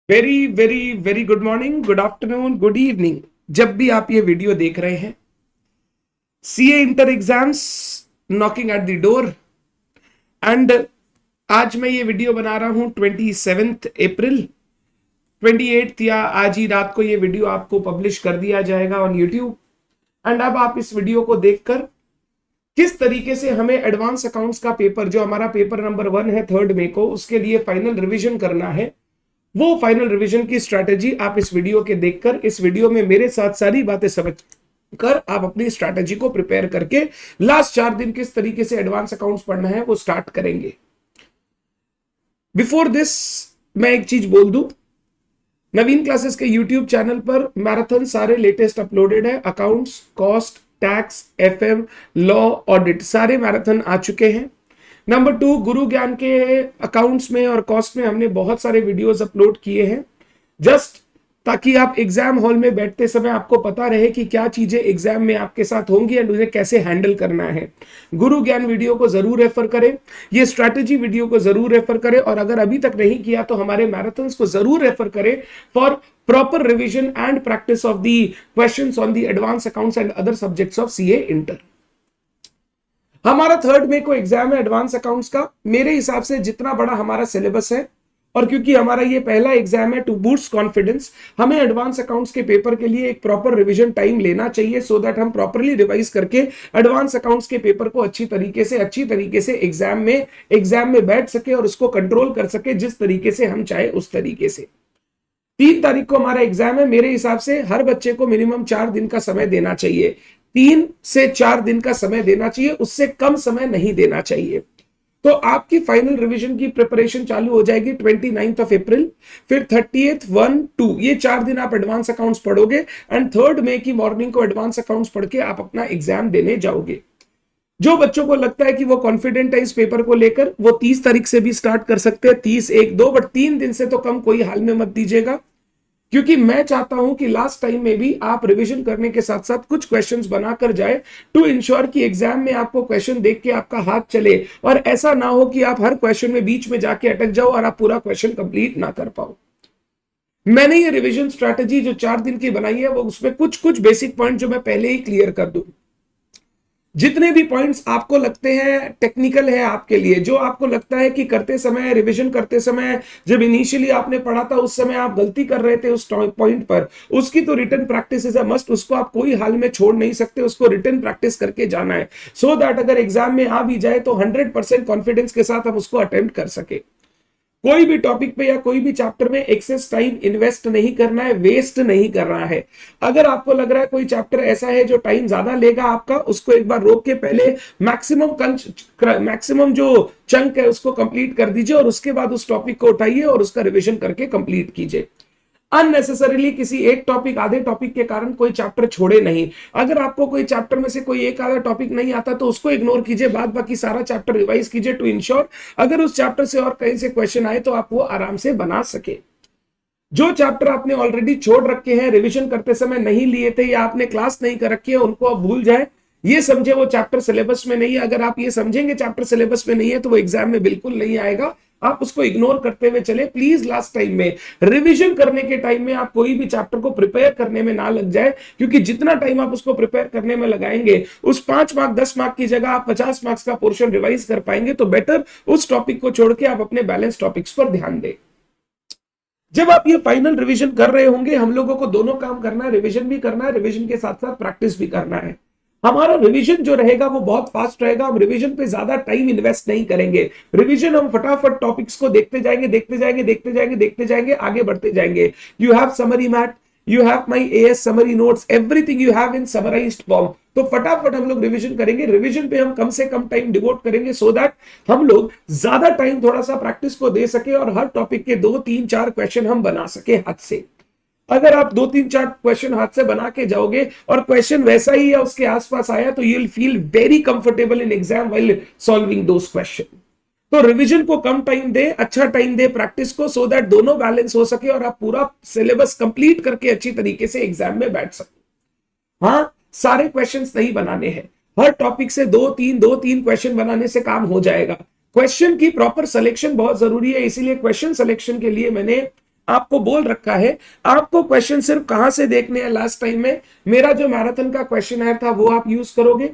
Very very very good morning, good afternoon, good evening. जब भी आप ये वीडियो देख रहे हैं, CA inter exams knocking at the door. And आज मैं ये वीडियो बना रहा हूं 27 अप्रैल। 28 या आज ही रात को ये वीडियो आपको पब्लिश कर दिया जाएगा ऑन यूट्यूब। एंड अब आप इस वीडियो को देखकर किस तरीके से हमें एडवांस अकाउंट्स का पेपर, जो हमारा पेपर नंबर 1 है 3 मई को, उसके लिए फाइनल रिवीजन करना है, वो फाइनल रिवीजन की स्ट्रैटेजी आप इस वीडियो के देखकर, इस वीडियो में मेरे साथ सारी बातें समझ कर आप अपनी स्ट्रैटेजी को प्रिपेयर करके लास्ट 4 दिन किस तरीके से एडवांस अकाउंट्स पढ़ना है वो स्टार्ट करेंगे। बिफोर दिस मैं एक चीज बोल दूं, नवीन क्लासेस के यूट्यूब चैनल पर मैराथन सारे लेटेस्ट अपलोडेड है। Accounts, cost, tax, FM, law, audit सारे मैराथन आ चुके हैं। नंबर 2, गुरु ज्ञान के अकाउंट्स में और कॉस्ट में हमने बहुत सारे वीडियोस अपलोड किए हैं, जस्ट ताकि आप एग्जाम हॉल में बैठते समय आपको पता रहे कि क्या चीजें एग्जाम में आपके साथ होंगी एंड उन्हें कैसे हैंडल करना है। गुरु ज्ञान वीडियो को जरूर रेफर करें, ये स्ट्रैटेजी वीडियो को जरूर रेफर करें, और अगर अभी तक नहीं किया तो हमारे मैराथन्स को जरूर रेफर करें for proper revision and practice of the questions on the advance accounts and other subjects of CA inter. हमारा 3 मई को एग्जाम है एडवांस अकाउंट्स का। मेरे हिसाब से जितना बड़ा हमारा सिलेबस है, और क्योंकि हमारा ये पहला एग्जाम है, टू बूस्ट कॉन्फिडेंस, हमें एडवांस अकाउंट्स के पेपर के लिए एक प्रॉपर रिवीजन टाइम लेना चाहिए, सो दैट हम प्रॉपरली रिवाइज करके एडवांस अकाउंट्स के पेपर को अच्छी तरीके से एग्जाम में बैठ सके और उसको कंट्रोल कर सके जिस तरीके से हम चाहे उस तरीके से। 3 तारीख को हमारा एग्जाम है। मेरे हिसाब से हर बच्चे को मिनिमम 4 दिन का समय देना चाहिए, 3 से 4 दिन का समय देना चाहिए, उससे कम समय नहीं देना चाहिए। तो आपकी फाइनल रिवीजन की प्रिपरेशन चालू हो जाएगी 29 अप्रैल, फिर 30th 1 2 ये 4 दिन आप एडवांस अकाउंट्स पढ़ोगे एंड 3 मई की मॉर्निंग को एडवांस अकाउंट्स पढ़ के आप अपना एग्जाम देने जाओगे। जो बच्चों को लगता है कि वो कॉन्फिडेंट है इस पेपर को लेकर, वो 30 तारीख से भी स्टार्ट कर सकते हैं, 30 1 2, बट 3 दिन से तो कम कोई हाल में मत दीजिएगा, क्योंकि मैं चाहता हूं कि लास्ट टाइम में भी आप रिवीजन करने के साथ साथ कुछ क्वेश्चंस बनाकर जाए, टू इंश्योर कि एग्जाम में आपको क्वेश्चन देख के आपका हाथ चले, और ऐसा ना हो कि आप हर क्वेश्चन में बीच में जाके अटक जाओ और आप पूरा क्वेश्चन कंप्लीट ना कर पाओ। मैंने ये रिवीजन स्ट्रैटेजी जो 4 दिन की बनाई है, वो उसमें कुछ बेसिक पॉइंट जो मैं पहले ही क्लियर कर दूं। जितने भी पॉइंट्स आपको लगते हैं टेक्निकल है आपके लिए, जो आपको लगता है कि करते समय, रिवीजन करते समय, जब इनिशियली आपने पढ़ा था उस समय आप गलती कर रहे थे उस पॉइंट पर, उसकी तो written practice is a must, उसको आप कोई हाल में छोड़ नहीं सकते, उसको रिटन प्रैक्टिस करके जाना है, सो दैट अगर एग्जाम में आ भी जाए तो 100% कॉन्फिडेंस के साथ हम उसको अटेम्प्ट कर सके। कोई भी टॉपिक पे या कोई भी चैप्टर में एक्सेस टाइम इन्वेस्ट नहीं करना है, वेस्ट नहीं करना है। अगर आपको लग रहा है कोई चैप्टर ऐसा है जो टाइम ज्यादा लेगा आपका, उसको एक बार रोक के पहले मैक्सिमम जो चंक है उसको कंप्लीट कर दीजिए, और उसके बाद उस टॉपिक को उठाइए और उसका रिवीजन करके कंप्लीट कीजिए। अननेसेसरीली किसी एक टॉपिक, आधे टॉपिक के कारण कोई चैप्टर छोड़े नहीं। अगर आपको कोई चैप्टर में से कोई एक आधा टॉपिक नहीं आता तो उसको इग्नोर कीजिए, बाद बाकी सारा चैप्टर रिवाइज कीजिए, टू इंश्योर अगर उस चैप्टर से और कहीं से क्वेश्चन आए तो आप वो आराम से बना सके। जो चैप्टर आपने ऑलरेडी छोड़ रखे हैं, रिवीजन करते समय नहीं लिए थे या आपने क्लास नहीं कर रखी है, उनको आप भूल जाए, ये समझे वो चैप्टर सिलेबस में नहीं है। अगर आप ये समझेंगे चैप्टर सिलेबस में नहीं है तो वो एग्जाम में बिल्कुल नहीं आएगा, आप उसको इग्नोर करते हुए चले। प्लीज लास्ट टाइम में, रिवीजन करने के टाइम में आप कोई भी चैप्टर को प्रिपेयर करने में ना लग जाए, क्योंकि जितना टाइम आप उसको प्रिपेयर करने में लगाएंगे, उस 5 मार्क 10 मार्क की जगह आप 50 मार्क्स का पोर्शन रिवाइज कर पाएंगे। तो बेटर उस टॉपिक को छोड़ के आप अपने बैलेंस टॉपिक्स पर ध्यान दें। जब आप ये फाइनल रिवीजन कर रहे होंगे, हम लोगों को दोनों काम करना है, रिवीजन भी करना है, रिवीजन के साथ साथ प्रैक्टिस भी करना है। हमारा रिवीजन जो रहेगा वो बहुत फास्ट रहेगा, हम रिवीजन पे ज्यादा टाइम इन्वेस्ट नहीं करेंगे। रिवीजन हम फटाफट टॉपिक्स को देखते जाएंगे, आगे बढ़ते जाएंगे। You have summary mat, you have my AS summary notes, everything you have in summarised form. तो फटाफट हम लोग रिवीजन करेंगे, रिवीजन पे हम कम से कम टाइम डिवोट करेंगे, सो दैट हम लोग ज्यादा टाइम थोड़ा सा प्रैक्टिस को दे सके और हर टॉपिक के 2 3 4 क्वेश्चन हम बना सके हाथ से। अगर आप 2 3 4 क्वेश्चन हाथ से बना के जाओगे और क्वेश्चन वैसा ही या उसके आसपास आया, तो you will feel very comfortable in exam while solving those question. तो रिवीजन को कम टाइम दे, अच्छा टाइम दे प्रैक्टिस को, सो दैट दोनों बैलेंस हो सके और आप पूरा सिलेबस कंप्लीट करके अच्छी तरीके से एग्जाम में बैठ सके। हाँ, सारे क्वेश्चंस नहीं बनाने हैं, हर टॉपिक से 2 3 क्वेश्चन बनाने से काम हो जाएगा। क्वेश्चन की प्रॉपर सिलेक्शन बहुत जरूरी है, इसीलिए क्वेश्चन सिलेक्शन के लिए मैंने आपको बोल रखा है, आपको क्वेश्चन सिर्फ कहां से देखने हैं लास्ट टाइम में, मेरा जो मैराथन का क्वेश्चन आया था वो आप यूज करोगे।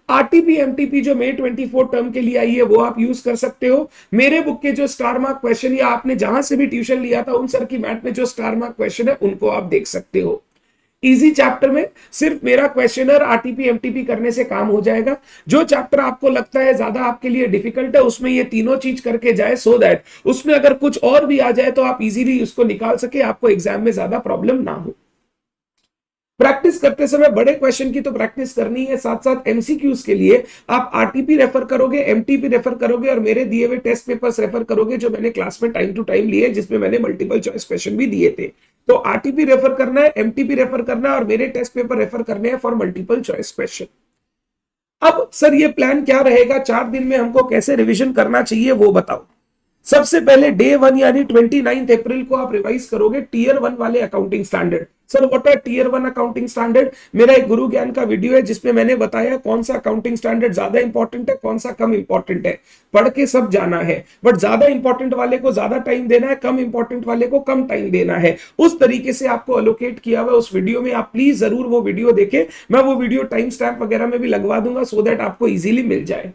आरटीपी एमटीपी जो May 24 टर्म के लिए आई है वो आप यूज कर सकते हो। मेरे बुक के जो स्टार मार्क क्वेश्चन या आपने जहां से भी ट्यूशन लिया था उन सर की मैथ में जो स्टार मार्क क्वेश्चन है उनको आप देख सकते हो। इजी चैप्टर में सिर्फ मेरा क्वेश्चनर आरटीपी एमटीपी करने से काम हो जाएगा। जो चैप्टर आपको लगता है ज्यादा आपके लिए डिफिकल्ट है उसमें ये तीनों चीज करके जाए, सो दैट उसमें अगर कुछ और भी आ जाए तो आप इजीली उसको निकाल सके, आपको एग्जाम में ज्यादा प्रॉब्लम ना हो। प्रैक्टिस करते समय बड़े क्वेश्चन की तो प्रैक्टिस करनी है, साथ साथ एमसीक्यूज के लिए आप आरटीपी रेफर करोगे, एमटीपी रेफर करोगे और मेरे दिए हुए टेस्ट पेपर्स रेफर करोगे जो मैंने क्लास में टाइम टू टाइम लिए, जिसमें मैंने मल्टीपल चॉइस क्वेश्चन भी दिए थे। तो आरटीपी रेफर करना है, एमटीपी रेफर करना है और मेरे टेस्ट पेपर रेफर करने हैं फॉर मल्टीपल चॉइस क्वेश्चन। अब सर ये प्लान क्या रहेगा, 4 दिन में हमको कैसे रिवीजन करना चाहिए वो बताओ। सबसे पहले डे 1 यानी 29 अप्रैल को आप रिवाइज करोगे टीयर 1 वाले accounting standard. Sir what are tier 1 accounting standard? मेरा एक गुरु ज्ञान का वीडियो है जिसमें मैंने बताया कौन सा अकाउंटिंग स्टैंडर्ड ज्यादा इंपॉर्टेंट है, कौन सा कम इंपॉर्टेंट है। पढ़ के सब जाना है, बट ज्यादा इंपॉर्टेंट वाले को ज्यादा टाइम देना है, कम इंपॉर्टेंट वाले को कम टाइम देना है। उस तरीके से आपको अलोकेट किया हुआ उस वीडियो में, आप प्लीज जरूर वो वीडियो देखें। मैं वो वीडियो टाइम स्टैम्प वगैरह में भी लगवा दूंगा सो दैट आपको इजीली मिल जाए।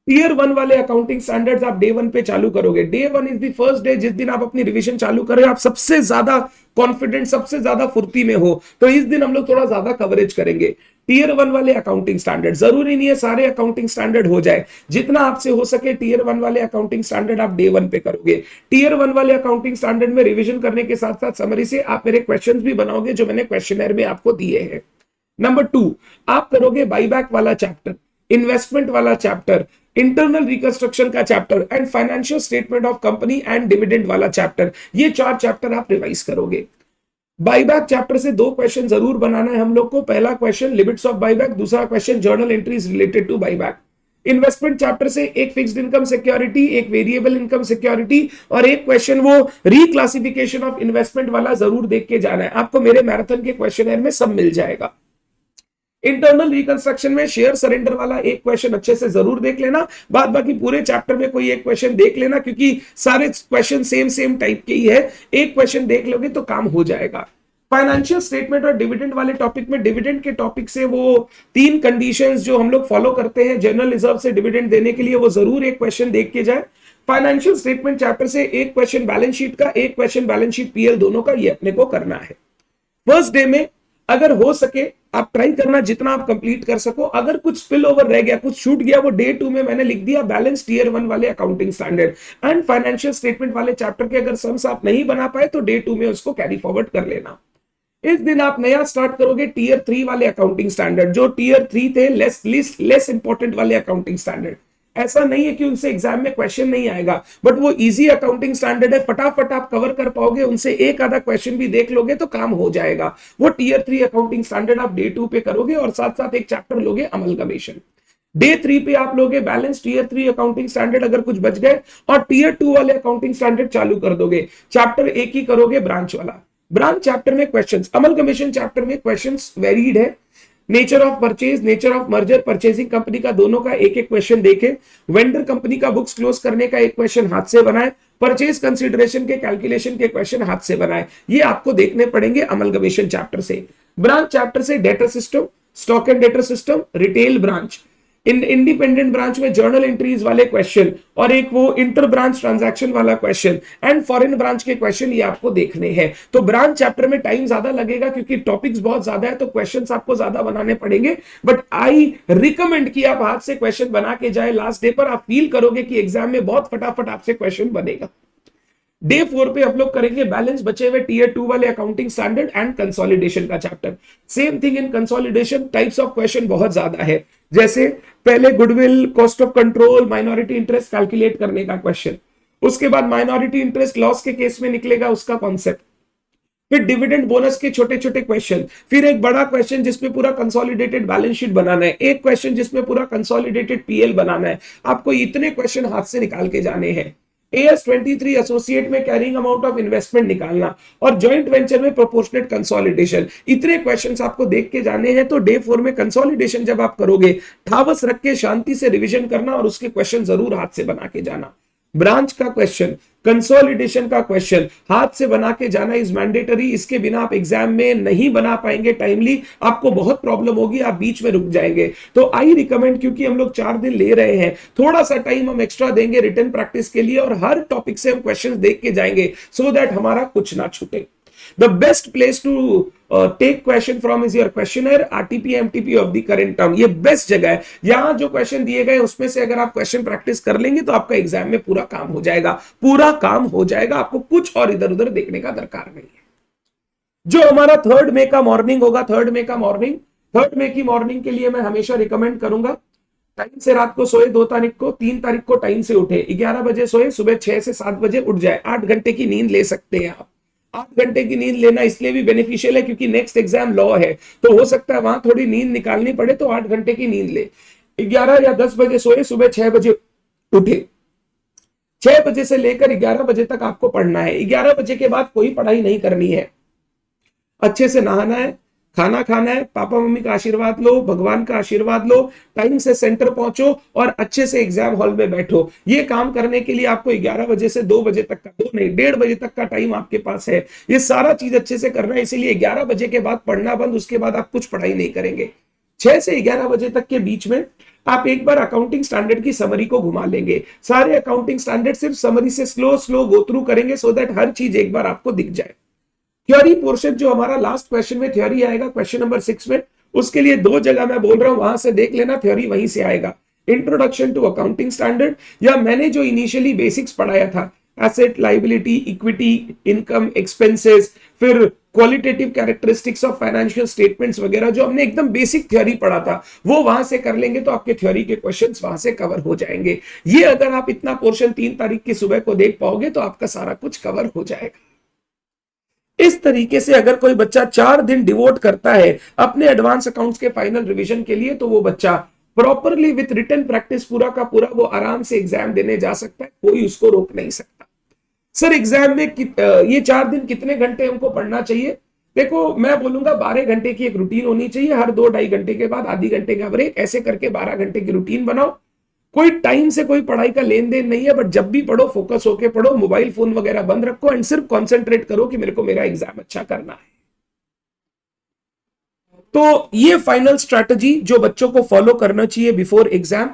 टीयर 1 वाले अकाउंटिंग स्टैंडर्ड्स आप डे 1 पे चालू करोगे। Day 1 is the first day जिस दिन आप अपनी रिवीजन चालू करें, आप सबसे ज्यादा कॉन्फिडेंट, सबसे ज्यादा फुर्ती में हो, तो इस दिन हम लोग थोड़ा ज्यादा कवरेज करेंगे। टीयर 1 वाले अकाउंटिंग स्टैंडर्ड, जरूरी नहीं है सारे अकाउंटिंग स्टैंडर्ड हो जाए, जितना आपसे हो सके टीयर 1 वाले अकाउंटिंग स्टैंडर्ड आप डे 1 पे करोगे। टीयर 1 वाले अकाउंटिंग स्टैंडर्ड में रिवीजन करने के साथ साथ समरी से आप मेरे क्वेश्चंस भी बनाओगे जो मैंने क्वेश्चनर में आपको दिए हैं। नंबर 2, आप करोगे बाईबैक वाला चैप्टर, इन्वेस्टमेंट वाला चैप्टर, इंटरनल रिकंस्ट्रक्शन का chapter and financial statement of company and dividend वाला चैप्टर। ये 4 चैप्टर आप रिवाइज करोगे। बाईबैक चैप्टर से 2 क्वेश्चन जरूर बनाना है हम लोग को। पहला क्वेश्चन लिमिट्स ऑफ बाईबैक, दूसरा question journal entries related to buyback. Investment chapter से एक फिक्स्ड इनकम सिक्योरिटी, एक वेरिएबल इनकम सिक्योरिटी और एक क्वेश्चन वो रिक्लासिफिकेशन ऑफ इन्वेस्टमेंट वाला जरूर देख के जाना है। आपको मेरे मैराथन के क्वेश्चनर में सब मिल जाएगा। इंटरनल रिकंस्ट्रक्शन में शेयर सरेंडर वाला एक क्वेश्चन अच्छे से जरूर देख लेना, बाद बाकी पूरे चैप्टर में कोई एक क्वेश्चन देख लेना, क्योंकि सारे क्वेश्चन सेम टाइप के ही है। एक क्वेश्चन देख लोगे तो काम हो जाएगा। फाइनेंशियल स्टेटमेंट और डिविडेंड वाले टॉपिक में, डिविडेंड के टॉपिक से वो 3 कंडीशंस जो हम लोग फॉलो करते हैं जनरल रिजर्व से डिविडेंड देने के लिए, वो जरूर एक क्वेश्चन देख के जाए। फाइनेंशियल स्टेटमेंट चैप्टर से एक क्वेश्चन बैलेंस शीट का, एक क्वेश्चन बैलेंस शीट पीएल दोनों का, ये अपने को करना है। फर्स्ट डे में अगर हो सके आप ट्राई करना जितना आप कंप्लीट कर सको। अगर कुछ स्पिल ओवर रह गया, कुछ छूट गया, वो डे 2 में मैंने लिख दिया बैलेंस टीयर 1 वाले accounting standard and financial statement वाले चैप्टर के अगर सम्स आप नहीं बना पाए तो डे 2 में उसको कैरी फॉरवर्ड कर लेना। इस दिन आप नया स्टार्ट करोगे टीयर 3 वाले अकाउंटिंग स्टैंडर्ड। जो टीयर 3 थे लेस इंपॉर्टेंट वाले अकाउंटिंग स्टैंडर्ड, ऐसा नहीं है कि उनसे एग्जाम में क्वेश्चन नहीं आएगा, बट वो इजी अकाउंटिंग स्टैंडर्ड है, फटाफट आप कवर कर पाओगे, उनसे एक आधा क्वेश्चन भी देख लोगे तो काम हो जाएगा। वो टीयर 3 अकाउंटिंग स्टैंडर्ड आप डे 2 पे करोगे और साथ साथ एक चैप्टर लोगे अमलगमेशन। डे 3 पे आप लोगे बैलेंस टीयर 3 अकाउंटिंग स्टैंडर्ड अगर कुछ बच गए, और टीयर 2 वाले अकाउंटिंग स्टैंडर्ड चालू कर दोगे। चैप्टर एक ही करोगे ब्रांच वाला। ब्रांच चैप्टर में क्वेश्चंस, अमलगमेशन चैप्टर में क्वेश्चंस वेरीड है। Nature of purchase, nature of merger, purchasing company का दोनों का एक एक क्वेश्चन देखे। वेंडर कंपनी का बुक्स क्लोज करने का एक क्वेश्चन हाथ से बनाए। परचेज कंसीडरेशन के कैलकुलेशन के क्वेश्चन हाथ से बनाए। ये आपको देखने पड़ेंगे अमलगमेशन चैप्टर से। ब्रांच चैप्टर से data system, stock and data system, retail branch, independent branch में जर्नल एंट्रीज वाले क्वेश्चन और एक वो इंटर ब्रांच ट्रांजैक्शन वाला क्वेश्चन एंड फॉरेन ब्रांच के क्वेश्चन, ये आपको देखने हैं। तो ब्रांच चैप्टर में टाइम ज्यादा लगेगा क्योंकि टॉपिक्स बहुत ज्यादा है, तो क्वेश्चंस आपको ज्यादा बनाने पड़ेंगे, बट आई रिकमेंड कि आप हाथ से क्वेश्चन बना के जाए। लास्ट डे पर आप फील करोगे कि एग्जाम में बहुत फटाफट आपसे क्वेश्चन बनेगा। डे 4 पे हम लोग करेंगे बैलेंस बचे हुए टीयर 2 वाले अकाउंटिंग स्टैंडर्ड एंड कंसोलिडेशन का chapter. Same thing in consolidation, types of question बहुत ज्यादा है। जैसे पहले goodwill, cost of control, minority interest calculate करने का क्वेश्चन, उसके बाद माइनॉरिटी इंटरेस्ट लॉस के केस में निकलेगा उसका कॉन्सेप्ट, फिर डिविडेंड बोनस के छोटे छोटे क्वेश्चन, फिर एक बड़ा क्वेश्चन जिसमें पूरा कंसोलिडेटेड बैलेंस शीट बनाना है, एक क्वेश्चन जिसमें पूरा कंसोलिडेटेड पीएल बनाना है। आपको इतने क्वेश्चन हाथ से निकाल के जाने हैं। AS23 एसोसिएट में कैरिंग अमाउंट ऑफ इन्वेस्टमेंट निकालना और जॉइंट वेंचर में प्रोपोर्शनेट कंसोलिडेशन, इतने क्वेश्चंस आपको देख के जाने हैं। तो डे 4 में कंसोलिडेशन जब आप करोगे, ठावस रख के शांति से रिवीजन करना और उसके क्वेश्चन जरूर हाथ से बना के जाना। ब्रांच का क्वेश्चन, कंसोलिडेशन का क्वेश्चन हाथ से बना के जाना इज मैंडेटरी। इसके बिना आप एग्जाम में नहीं बना पाएंगे टाइमली, आपको बहुत प्रॉब्लम होगी, आप बीच में रुक जाएंगे। तो आई रिकमेंड, क्योंकि हम लोग 4 दिन ले रहे हैं, थोड़ा सा टाइम हम एक्स्ट्रा देंगे रिटन प्रैक्टिस के लिए और हर टॉपिक से हम क्वेश्चन देख के जाएंगे सो दैट हमारा कुछ ना छूटे। The best place to take question from is your questionnaire, RTP MTP of the current term। ये बेस्ट जगह है। यहां जो क्वेश्चन दिए गए उसमें से अगर आप क्वेश्चन प्रैक्टिस कर लेंगे तो आपका एग्जाम में पूरा काम हो जाएगा, पूरा काम हो जाएगा, आपको कुछ और इधर उधर देखने का दरकार नहीं है। जो हमारा 3 मई का मॉर्निंग होगा, 3 मई का मॉर्निंग, 3 मई की मॉर्निंग के लिए मैं हमेशा रिकमेंड करूंगा टाइम से रात को सोए, 2 तारीख को, 3 तारीख को टाइम से उठे, 11 बजे सोए, सुबह 6 से 7 बजे उठ जाए। 8 घंटे की नींद ले सकते हैं आप। 8 घंटे की नींद लेना इसलिए भी बेनिफिशियल है क्योंकि नेक्स्ट एग्जाम लॉ है, तो हो सकता है वहां थोड़ी नींद निकालनी पड़े, तो 8 घंटे की नींद ले। 11 या 10 बजे सोए, सुबह 6 बजे उठे। 6 बजे से लेकर 11 बजे तक आपको पढ़ना है। 11 बजे के बाद कोई पढ़ाई नहीं करनी है। अच्छे से नहाना है, खाना खाना है, पापा मम्मी का आशीर्वाद लो, भगवान का आशीर्वाद लो, टाइम से सेंटर पहुंचो और अच्छे से एग्जाम हॉल में बैठो। ये काम करने के लिए आपको 11 बजे से 2 बजे तक का, 2 नहीं 1:30 बजे तक का टाइम आपके पास है। ये सारा चीज अच्छे से करना है, इसीलिए 11 बजे के बाद पढ़ना बंद, उसके बाद आप कुछ पढ़ाई नहीं करेंगे। 6 से 11 बजे तक के बीच में आप एक बार अकाउंटिंग स्टैंडर्ड की समरी को घुमा लेंगे। सारे अकाउंटिंग स्टैंडर्ड सिर्फ समरी से स्लो स्लो गो थ्रू करेंगे सो दैट हर चीज एक बार आपको दिख जाए। थ्योरी पोर्शन जो हमारा लास्ट क्वेश्चन में थ्योरी आएगा, क्वेश्चन नंबर 6 में, उसके लिए 2 जगह मैं बोल रहा हूं, वहां से देख लेना, थ्योरी वहीं से आएगा। इंट्रोडक्शन टू अकाउंटिंग स्टैंडर्ड, या मैंने जो इनिशियली बेसिक्स पढ़ाया था, asset, liability, equity, income, expenses, फिर qualitative characteristics of financial statements वगैरह, जो हमने एकदम बेसिक थ्योरी पढ़ा था, वो वहां से कर लेंगे तो आपके थ्योरी के क्वेश्चंस वहां से कवर हो जाएंगे। ये अगर आप इतना पोर्शन 3 तारीख की सुबह को देख पाओगे तो आपका सारा कुछ कवर हो जाएगा। इस तरीके से अगर कोई बच्चा 4 दिन डिवोट करता है अपने एडवांस अकाउंट्स के फाइनल रिवीजन के लिए, तो वो बच्चा प्रॉपरली विथ रिटन प्रैक्टिस पूरा का पूरा वो आराम से एग्जाम देने जा सकता है, कोई उसको रोक नहीं सकता। सर एग्जाम में ये 4 दिन कितने घंटे हमको पढ़ना चाहिए? देखो मैं बोलूंगा 12 घंटे की एक रूटीन होनी चाहिए, हर 2-2.5 घंटे के बाद आधी घंटे का ब्रेक, ऐसे करके 12 घंटे की रूटीन बनाओ। कोई टाइम से कोई पढ़ाई का लेन देन नहीं है, बट जब भी पढ़ो फोकस होके पढ़ो, मोबाइल फोन वगैरह बंद रखो एंड सिर्फ कॉन्सेंट्रेट करो कि मेरे को मेरा एग्जाम अच्छा करना है। तो ये फाइनल स्ट्रैटेजी जो बच्चों को फॉलो करना चाहिए before exam.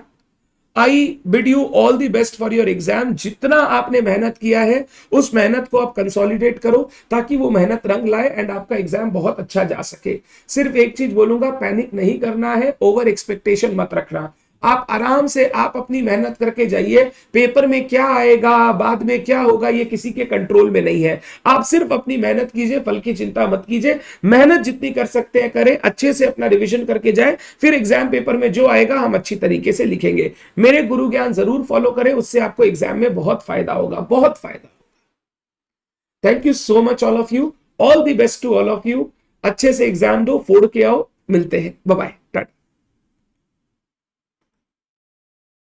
I bid you all the best for your exam. जितना आपने मेहनत किया है उस मेहनत को आप कंसोलिडेट करो ताकि वो मेहनत रंग लाए एंड आपका एग्जाम बहुत अच्छा जा सके। सिर्फ एक चीज बोलूंगा, पैनिक नहीं करना है, ओवर एक्सपेक्टेशन मत रखना। आप आराम से आप अपनी मेहनत करके जाइए, पेपर में क्या आएगा बाद में क्या होगा ये किसी के कंट्रोल में नहीं है। आप सिर्फ अपनी मेहनत कीजिए, फल की चिंता मत कीजिए। मेहनत जितनी कर सकते हैं करें, अच्छे से अपना रिवीजन करके जाए, फिर एग्जाम पेपर में जो आएगा हम अच्छी तरीके से लिखेंगे। मेरे गुरु ज्ञान जरूर फॉलो करें, उससे आपको एग्जाम में बहुत फायदा होगा, बहुत फायदा। Thank you so much all of you, all the best to all of you. अच्छे से एग्जाम दो, फोड़ के आओ, मिलते हैं, बाय बाय, टाटा।